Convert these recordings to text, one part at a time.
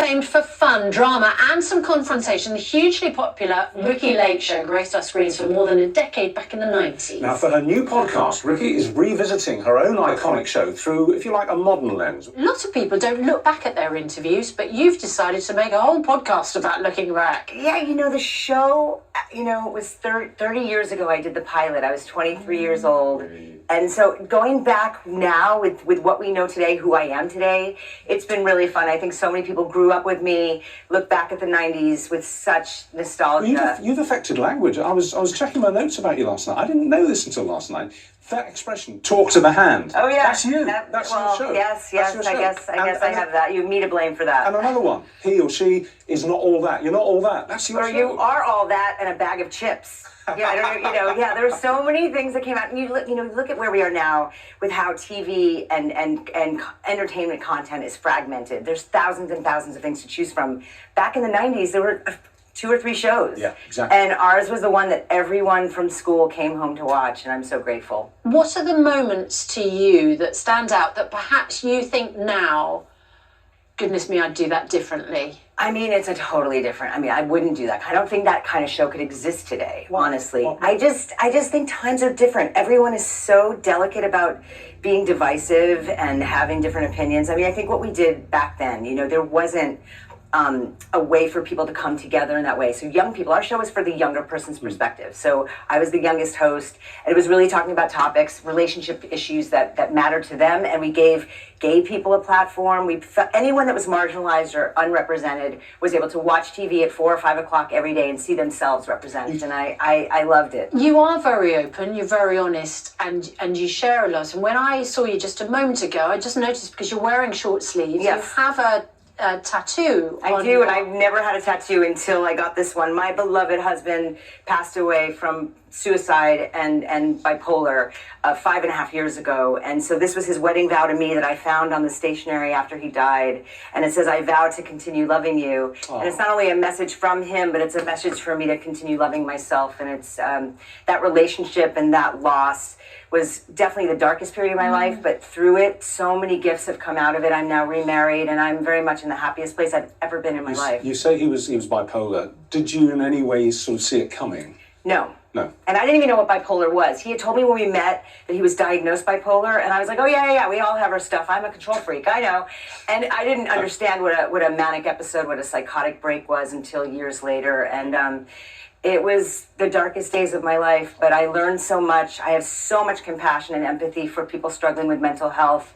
famed for fun, drama, and some confrontation, the hugely popular Ricki Lake Show graced our screens for more than a decade back in the 90s. Now, for her new podcast, Ricki is revisiting her own iconic show through, if you like, a modern lens. Lots of people don't look back at their interviews, but you've decided to make a whole podcast about looking back. Yeah, the show, it was 30 years ago I did the pilot. I was 23 years old. And so going back now with what we know today, who I am today, it's been really fun. I think so many people grew up with me, look back at the 90s with such nostalgia. Well, you've affected language. I was checking my notes about you last night. I didn't know this until last night. That expression, talk to the hand. Oh, yeah. That's you. That's your show. Yes, I guess I have that. You have me to blame for that. And another one, he or she is not all that. You're not all that. That's your show. Or you are all that and a bag of chips. Yeah, I don't know, there's so many things that came out, and you look at where we are now with how TV and entertainment content is fragmented. There's thousands and thousands of things to choose from. Back in the 90s, there were 2 or 3 shows. Yeah, exactly. And ours was the one that everyone from school came home to watch, and I'm so grateful. What are the moments to you that stand out that perhaps you think now, goodness me, I'd do that differently? I mean, it's a totally different. I wouldn't do that. I don't think that kind of show could exist today, honestly. I just think times are different. Everyone is so delicate about being divisive and having different opinions. I think what we did back then, there wasn't a way for people to come together in that way. So young people, our show was for the younger person's perspective. So I was the youngest host, and it was really talking about topics, relationship issues that mattered to them, and we gave gay people a platform. Anyone that was marginalized or unrepresented was able to watch TV at 4 or 5 o'clock every day and see themselves represented, and I loved it. You are very open, you're very honest, and you share a lot. And when I saw you just a moment ago, I just noticed, because you're wearing short sleeves, yes. You have a tattoo. I do, and I've never had a tattoo until I got this one. My beloved husband passed away from suicide and bipolar 5.5 years ago, and so this was his wedding vow to me that I found on the stationery after he died, and it says, "I vow to continue loving you." Aww. And it's not only a message from him, but it's a message for me to continue loving myself, and it's that relationship and that loss was definitely the darkest period of my life, but through it, so many gifts have come out of it. I'm now remarried, and I'm very much in the happiest place I've ever been in my life. You say he was bipolar. Did you in any way sort of see it coming? No. No. And I didn't even know what bipolar was. He had told me when we met that he was diagnosed bipolar, and I was like, oh, yeah, we all have our stuff. I'm a control freak, I know. And I didn't understand what a manic episode, what a psychotic break was until years later. And it was the darkest days of my life, but I learned so much. I have so much compassion and empathy for people struggling with mental health.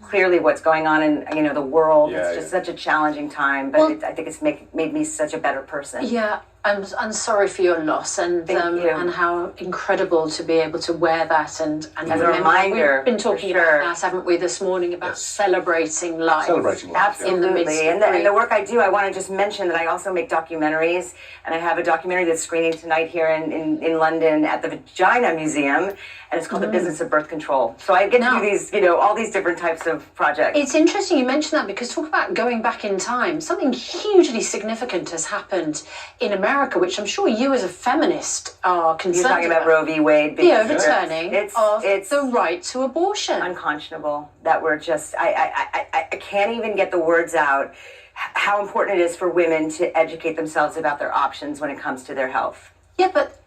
Clearly what's going on in the world, it's just such a challenging time, but I think it's made me such a better person. Yeah, I'm sorry for your loss, and how incredible to be able to wear that and as a reminder. We've been talking about that, haven't we, this morning, about celebrating life. Celebrating life. Absolutely. And the work I do, I want to just mention that I also make documentaries, and I have a documentary that's screening tonight here in London at the Vagina Museum, and it's called The Business of Birth Control. So I get to do these, all these different types of projects. It's interesting you mention that, because talk about going back in time. Something hugely significant has happened in America, which I'm sure you as a feminist are concerned about. You're talking about Roe v. Wade. The overturning of the right to abortion. Unconscionable that we're just, I can't even get the words out how important it is for women to educate themselves about their options when it comes to their health. Yeah, but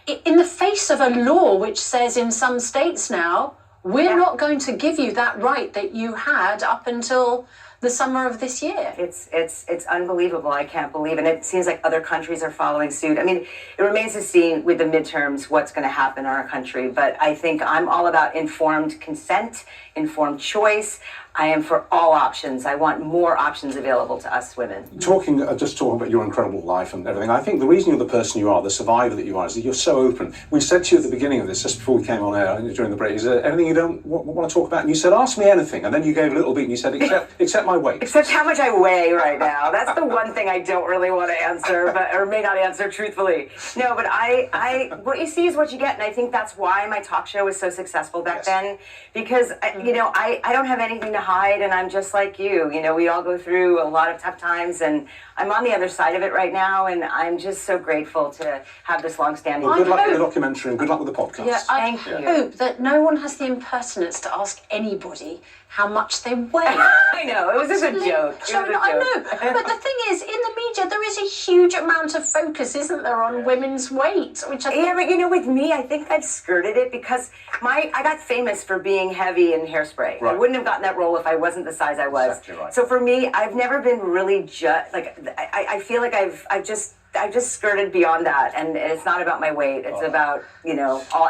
in the face of a law which says in some states now, we're not going to give you that right that you had up until the summer of this year. It's unbelievable. I can't believe it. And it seems like other countries are following suit. It remains to see with the midterms what's going to happen in our country. But I think I'm all about informed consent, informed choice. I am for all options. I want more options available to us women. Talking about your incredible life and everything, I think the reason you're the person you are, the survivor that you are, is that you're so open. We said to you at the beginning of this, just before we came on air during the break, is there anything you don't want to talk about? And you said, ask me anything. And then you gave a little bit and you said, except my weight. Except how much I weigh right now. That's the one thing I don't really want to answer, or may not answer truthfully. No, but I what you see is what you get. And I think that's why my talk show was so successful back then. Because, I don't have anything to hide, and I'm just like you. You know, we all go through a lot of tough times, and I'm on the other side of it right now, and I'm just so grateful to have this long-standing. Well, good luck with the documentary and good luck with the podcast. Yeah, I Thank you. hope that no one has the impertinence to ask anybody how much they weigh. I know, it was just a joke. It So, was a I joke. know, but the thing is, in the media, there is a huge amount of focus, isn't there, on women's weight, which I think... Yeah, but you know, with me, I think I've skirted it because I got famous for being heavy in Hairspray. I Right. wouldn't have gotten that role if I wasn't the size I was. Exactly right. So for me, I've never been really I feel like I've just skirted beyond that, and it's not about my weight. It's about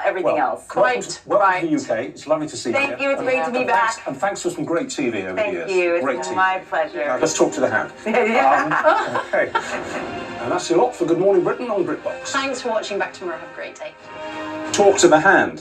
everything else. Welcome to the UK. It's lovely to see you. Thank you. It's great to be And back. thanks for some great TV over the Thank years. you. Great It's TV. my pleasure. Now, let's talk to the hand. Okay. And that's a lot for Good Morning Britain on BritBox. Thanks for watching. Back tomorrow. Have a great day. Talk to the hand.